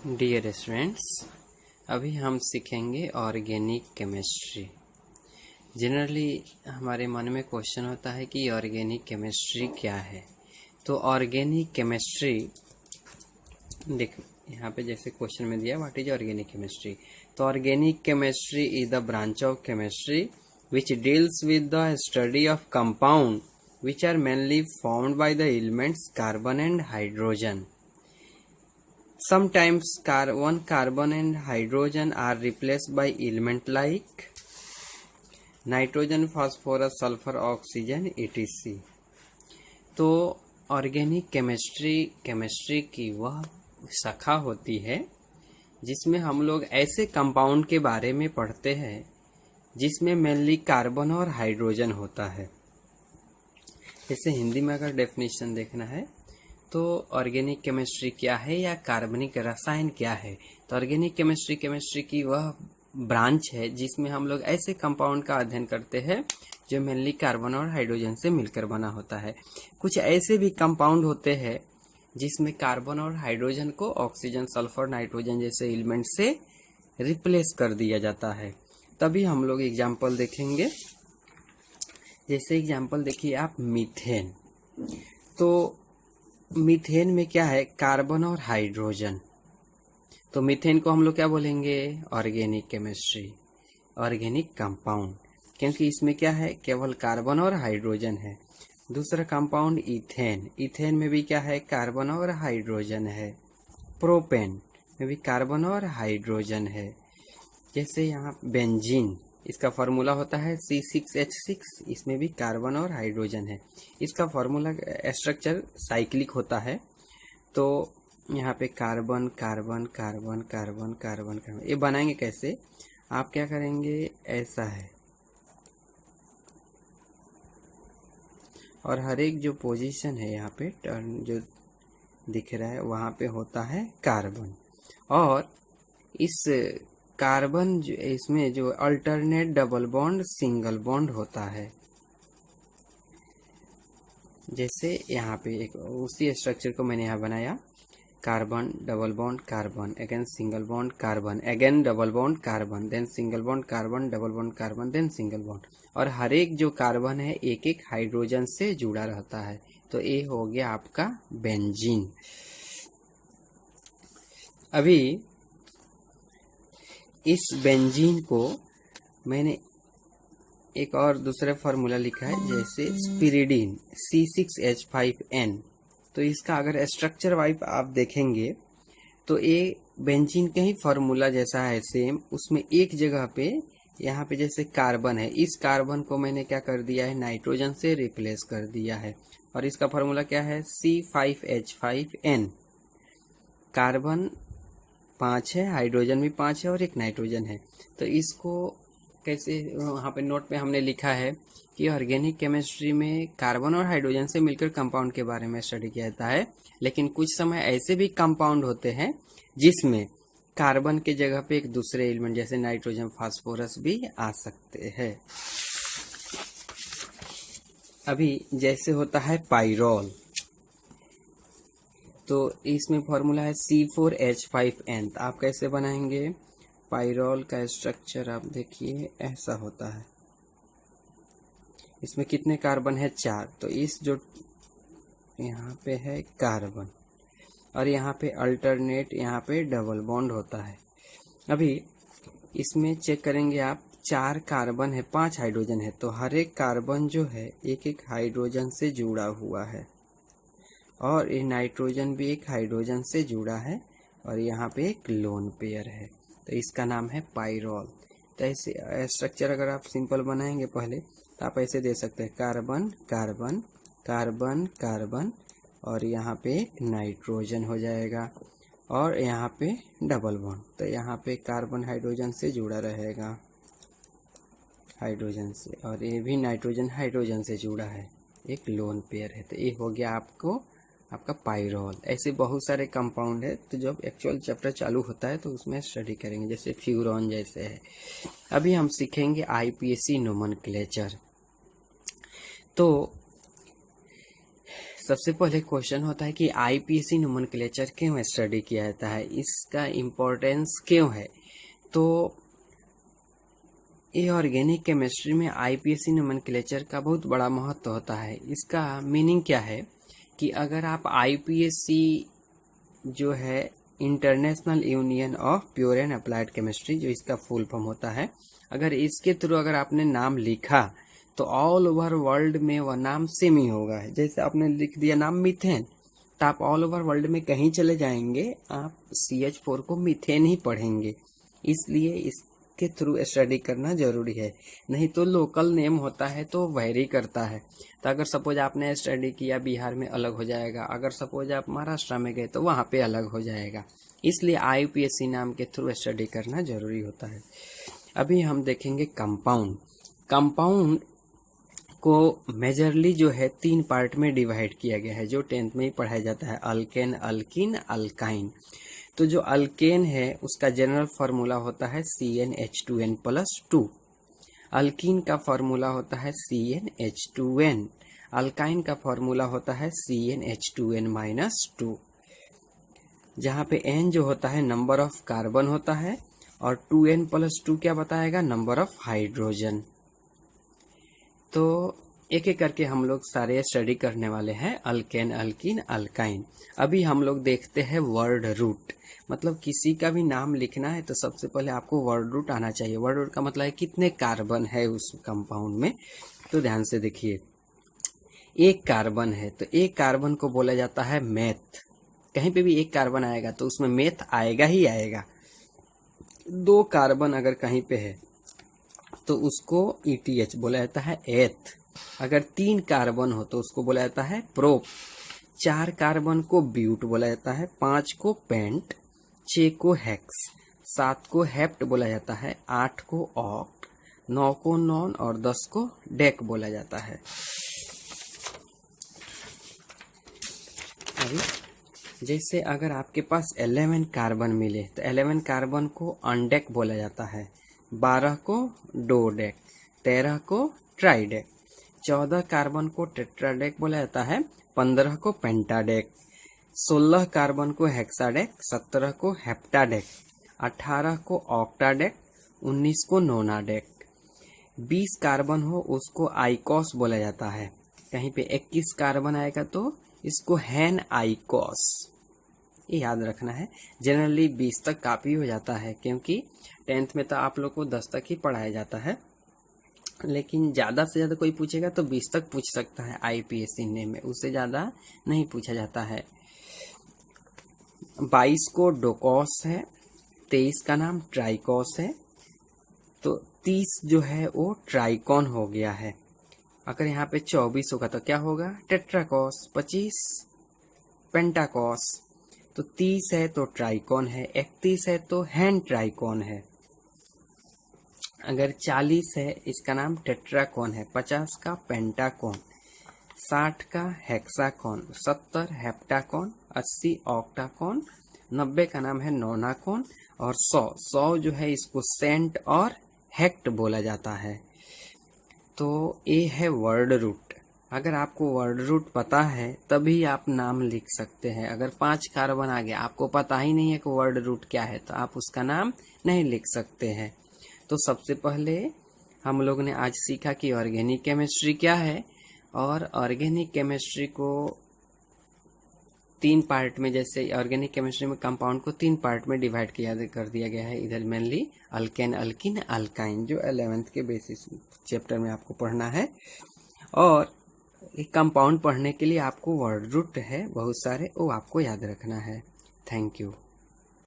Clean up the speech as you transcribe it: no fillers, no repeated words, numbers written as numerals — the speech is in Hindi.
डियर स्टूडेंट्स, अभी हम सीखेंगे ऑर्गेनिक केमिस्ट्री। जनरली हमारे मन में क्वेश्चन होता है कि ऑर्गेनिक केमिस्ट्री क्या है। तो ऑर्गेनिक केमिस्ट्री, देख यहाँ पे जैसे क्वेश्चन में दिया व्हाट इज ऑर्गेनिक केमिस्ट्री। तो organic chemistry is the branch of chemistry which deals with the study of compound which are mainly formed by the elements carbon and hydrogen. Sometimes carbon and hydrogen are replaced by elements like nitrogen, phosphorus, sulfur, oxygen, etc. तो ऑर्गेनिक केमिस्ट्री की वह शाखा होती है जिसमें हम लोग ऐसे कंपाउंड के बारे में पढ़ते हैं जिसमें मेनली कार्बन और हाइड्रोजन होता है। जैसे हिंदी में अगर डेफिनेशन देखना है तो ऑर्गेनिक केमिस्ट्री क्या है या कार्बनिक रसायन क्या है। तो ऑर्गेनिक केमिस्ट्री की वह ब्रांच है जिसमें हम लोग ऐसे कंपाउंड का अध्ययन करते हैं जो मेनली कार्बन और हाइड्रोजन से मिलकर बना होता है। कुछ ऐसे भी कंपाउंड होते हैं जिसमें कार्बन और हाइड्रोजन को ऑक्सीजन, सल्फर, नाइट्रोजन जैसे एलिमेंट से रिप्लेस कर दिया जाता है। तभी हम लोग एग्जाम्पल देखेंगे। जैसे एग्जाम्पल देखिए आप, मीथेन। तो मीथेन में क्या है, कार्बन और हाइड्रोजन। तो मीथेन को हम लोग क्या बोलेंगे, ऑर्गेनिक केमिस्ट्री, ऑर्गेनिक कंपाउंड, क्योंकि इसमें क्या है, केवल कार्बन और हाइड्रोजन है। दूसरा कंपाउंड इथेन, इथेन में भी क्या है, कार्बन और हाइड्रोजन है। प्रोपेन में भी कार्बन और हाइड्रोजन है। जैसे यहाँ बेंजीन, इसका फार्मूला होता है C6H6, इसमें भी कार्बन और हाइड्रोजन है। इसका फार्मूला स्ट्रक्चर साइक्लिक होता है। तो यहाँ पे carbon carbon carbon carbon carbon carbon, ये बनाएंगे कैसे, आप क्या करेंगे, ऐसा है, और हर एक जो पोजीशन है यहाँ पे टर्न जो दिख रहा है वहाँ पे होता है कार्बन। और इस कार्बन इसमें जो alternate double bond single bond होता है। जैसे यहाँ पे एक उसी स्ट्रक्चर को मैंने यहाँ बनाया, carbon double bond carbon, again single bond carbon, again double bond carbon, then single bond carbon, double bond carbon, then single bond. और हर एक जो कार्बन है एक एक हाइड्रोजन से जुड़ा रहता है। तो ये हो गया आपका बेंजीन। अभी इस बेंजीन को मैंने एक और दूसरा फार्मूला लिखा है, जैसे स्पिरिडीन C6H5N। तो इसका अगर स्ट्रक्चर वाइज आप देखेंगे तो ये बेंजीन का ही फार्मूला जैसा है सेम। उसमें एक जगह पे यहाँ पे जैसे कार्बन है, इस कार्बन को मैंने क्या कर दिया है, नाइट्रोजन से रिप्लेस कर दिया है। और इसका फार्मूला क्या है, C5H5N। कार्बन 5 है, हाइड्रोजन भी 5 है और एक नाइट्रोजन है। तो इसको कैसे, वहाँ पे नोट में हमने लिखा है कि ऑर्गेनिक केमिस्ट्री में कार्बन और हाइड्रोजन से मिलकर कंपाउंड के बारे में स्टडी किया जाता है। लेकिन कुछ समय ऐसे भी कंपाउंड होते हैं जिसमें कार्बन के जगह पे एक दूसरे एलिमेंट जैसे नाइट्रोजन, फास्फोरस भी आ सकते हैं। अभी जैसे होता है पाइरोल, तो इसमें फॉर्मूला है C4H5N। तो आप कैसे बनाएंगे, पाइरोल का स्ट्रक्चर आप देखिए ऐसा होता है। इसमें कितने कार्बन है, 4। तो इस जो यहाँ पे है कार्बन और यहाँ पे अल्टरनेट, यहाँ पे डबल बॉन्ड होता है। अभी इसमें चेक करेंगे आप, 4 कार्बन है, 5 हाइड्रोजन है। तो हर एक कार्बन जो है एक एक हाइड्रोजन से जुड़ा हुआ है और ये नाइट्रोजन भी एक हाइड्रोजन से जुड़ा है और यहाँ पे एक लोन पेयर है। तो इसका नाम है पाइरोल। तो ऐसे स्ट्रक्चर अगर आप सिंपल बनाएंगे पहले तो आप ऐसे दे सकते हैं, कार्बन कार्बन कार्बन कार्बन और यहाँ पे नाइट्रोजन हो जाएगा और यहाँ पे डबल बॉन्ड। तो यहाँ पे कार्बन हाइड्रोजन से जुड़ा रहेगा, हाइड्रोजन से, और ये भी नाइट्रोजन हाइड्रोजन से जुड़ा है, एक लोन पेयर है। तो ये हो गया आपका पाइरोल। ऐसे बहुत सारे कंपाउंड है, तो जब एक्चुअल चैप्टर चालू होता है तो उसमें स्टडी करेंगे, जैसे फ्यूरॉन जैसे है। अभी हम सीखेंगे IPAC नोमेनक्लेचर। तो सबसे पहले क्वेश्चन होता है कि आईपीएससी नोमेनक्लेचर क्यों स्टडी किया जाता है, इसका इम्पोर्टेंस क्यों है। तो ये ऑर्गेनिक केमिस्ट्री में आईपीएससी नोमेनक्लेचर का बहुत बड़ा महत्व होता है। इसका मीनिंग क्या है कि अगर आप आईपीएससी जो है international union of pure and applied chemistry, जो इसका फुल फॉर्म होता है, अगर इसके थ्रू अगर आपने नाम लिखा तो ऑल ओवर वर्ल्ड में वह नाम सेम ही होगा। जैसे आपने लिख दिया नाम मीथेन, तो आप ऑल ओवर वर्ल्ड में कहीं चले जाएंगे आप CH4 को मीथेन ही पढ़ेंगे। इसलिए इसके थ्रू स्टडी करना जरूरी है, नहीं तो लोकल नेम होता है तो वेरी करता है। तो अगर सपोज आपने स्टडी किया बिहार में अलग हो जाएगा, अगर सपोज आप महाराष्ट्र में गए तो वहाँ पे अलग हो जाएगा। इसलिए आईपीएससी नाम के थ्रू स्टडी करना जरूरी होता है। अभी हम देखेंगे कंपाउंड। कंपाउंड को मेजरली जो है 3 पार्ट में डिवाइड किया गया है, जो 10th में ही पढ़ाया जाता है, अल्केन, अल्किन, अल्काइन। तो जो अल्केन है उसका जनरल फार्मूला होता है CnH2n+2। अल्किन का फार्मूला होता है CnH2n। अल्काइन का फार्मूला होता है CnH2n-2। जहाँ पे n जो होता है नंबर ऑफ कार्बन होता है और 2n+2 क्या बताएगा, नंबर ऑफ हाइड्रोजन। तो एक एक करके हम लोग सारे स्टडी करने वाले हैं, अल्केन, अल्किन, अल्काइन। अभी हम लोग देखते हैं वर्ड रूट। मतलब किसी का भी नाम लिखना है तो सबसे पहले आपको वर्ड रूट आना चाहिए। वर्ड रूट का मतलब है कितने कार्बन है उस कंपाउंड में। तो ध्यान से देखिए, 1 कार्बन है तो 1 कार्बन को बोला जाता है मेथ। कहीं पे भी 1 कार्बन आएगा तो उसमें मेथ आएगा ही आएगा। 2 कार्बन अगर कहीं पे है तो उसको ETH बोला जाता है एथ। अगर 3 कार्बन हो तो उसको बोला जाता है प्रोप। 4 कार्बन को ब्यूट बोला जाता है, 5 को पेंट, 6 को हेक्स, 7 को हेप्ट बोला जाता है, 8 को ऑक्ट, 9 को नॉन और 10 को डेक बोला जाता है। अभी जैसे अगर आपके पास 11 कार्बन मिले तो 11 कार्बन को अनडेक बोला जाता है, 12 को डोडेक, 13 को ट्राइडेक, 14 कार्बन को टेट्राडेक बोला जाता है, 15 को पेंटाडेक, 16 कार्बन को हेक्साडेक, 17 को हेप्टाडेक, 18 को ऑक्टाडेक, 19 को नोनाडेक। 20 कार्बन हो उसको आइकोस बोला जाता है। कहीं पे 21 कार्बन आएगा तो इसको हैन आइकोस, ये याद रखना है। जनरली 20 तक काफी हो जाता है, क्योंकि 10th में तो आप लोग को 10 तक ही पढ़ाया जाता है, लेकिन ज़्यादा से ज़्यादा कोई पूछेगा तो 20 तक पूछ सकता है आईपीएससी नेम में, उससे ज़्यादा नहीं पूछा जाता है। 22 को डोकॉस है, 23 का नाम ट्राइकॉस है, तो 30 जो है वो ट्राइकॉन हो गया है। अगर यहाँ पे 24 होगा तो क्या होगा, टेट्राकॉस, 25 पेंटाकॉस। तो 30 है तो ट्राइकॉन है, 31 है तो हैन ट्राइकॉन है। अगर 40 है इसका नाम टेट्राकॉन है, 50 का पेंटाकॉन, 60 का हेक्साकॉन, 70 हेप्टाकॉन, 80 ऑक्टाकॉन, 90 का नाम है नोनाकॉन और 100 जो है इसको सेंट और हेक्ट बोला जाता है। तो ये है वर्ड रूट। अगर आपको वर्ड रूट पता है तभी आप नाम लिख सकते हैं। अगर 5 कार्बन आ गया, आपको पता ही नहीं है कि वर्ड रूट क्या है, तो आप उसका नाम नहीं लिख सकते हैं। तो सबसे पहले हम लोग ने आज सीखा कि ऑर्गेनिक केमिस्ट्री क्या है, और ऑर्गेनिक केमिस्ट्री को 3 पार्ट में, जैसे ऑर्गेनिक केमिस्ट्री में कंपाउंड को 3 पार्ट में डिवाइड कर दिया गया है। इधर मेनली अल्केन, अल्किन, अल्काइन, जो 11th के बेसिस चैप्टर में आपको पढ़ना है। और एक कंपाउंड पढ़ने के लिए आपको वर्ड रूट है बहुत सारे, वो आपको याद रखना है। Thank you.